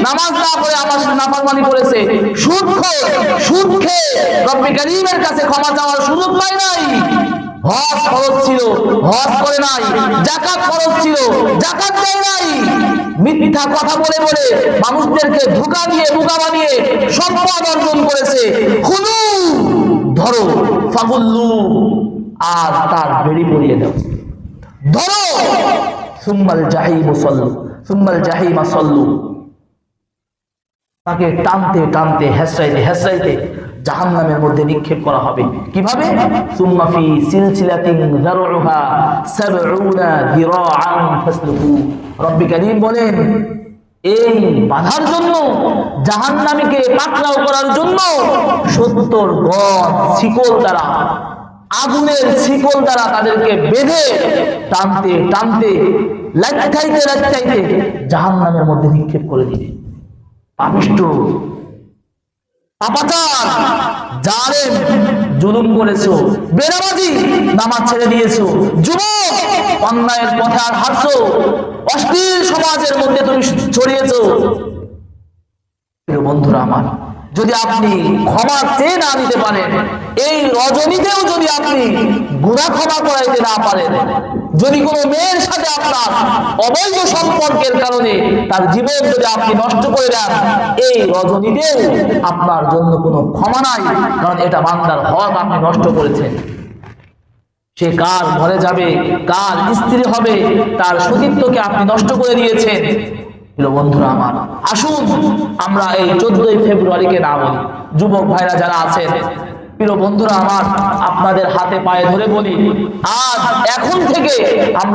নামাজ না পড়ে আমার নাফরমানি করেছে, সুদ খেয়ে রব্বে কারীমের কাছে ক্ষমা চাওয়ার সুযোগ পায় নাই। হজ ফরজ ছিল, হজ করে নাই। যাকাত ফরজ ছিল, যাকাত দেয় নাই। মিথ্যা কথা বলে বলে মানুষদেরকে ধোঁকা দিয়ে বোকা বানিয়ে সম্পদ অর্জন করেছে। খুলু, ধরো, ফাগুল্লু, আর তার বেড়ি পরিয়ে দাও। ধরো, সুম্মাল জাহিম সাল্লু, সুম্মাল জাহিম সাল্লু, তাকে টানতে টানতে হেসরাইতে হেসরাইতে জাহান্নামের মধ্যে নিক্ষেপ করা হবে। কিভাবে? সুম্মা ফি সিলসিলাতিন যারউহা ৭০ যিরাআন ফাসলুকু। রব্বে কারীম বলেন, এই বাধার জন্য, জাহান্নামীকে পাকড়াও করার জন্য ৭০ গজ শিকল দ্বারা, আগুনের শিকল দ্বারা তাদেরকে বেঁধে টানতে টানতে লাচ্ছাইতে লাচ্ছাইতে জাহান্নামের মধ্যে নিক্ষেপ করে দিবে। পাপিষ্ঠ, পাপাচার, জালেম, জুলুম করেছো, বেনামাজি, নামাজ ছেড়ে দিয়েছো, যুবক, অন্যায়ের পথে আর হাঁটছো, অশ্লীল সমাজের মধ্যে তুমি ছড়িয়েছো। প্রিয় বন্ধুরা আমার, যদি আপনি ক্ষমা চেয়ে না নিতে পারেন, এই রজনীতেও যদি আপনি গুনাহ ক্ষমা করাইতে না পারেন, যদি কোনো মেয়ের সাথে আপনার অবৈধ সম্পর্কের কারণে তার জীবন যদি আপনি নষ্ট করে দেন, এই রজনীতেও আপনার জন্য কোনো ক্ষমা নাই, কারণ এটা বান্দার হক আপনি নষ্ট করেছেন। সে কার ঘরে যাবে, কার স্ত্রী হবে, তার সতীত্বকে আপনি নষ্ট করে দিয়েছেন। প্রিয় বন্ধুরা আমার, আসুন আমরা এই 14 ফেব্রুয়ারিকে না বলি। যুবক ভাইরা যারা আছেন, প্রিয় বন্ধুরা আমার, আপনাদের হাতে পায়ে ধরে বলি, আজ এখন থেকে আমরা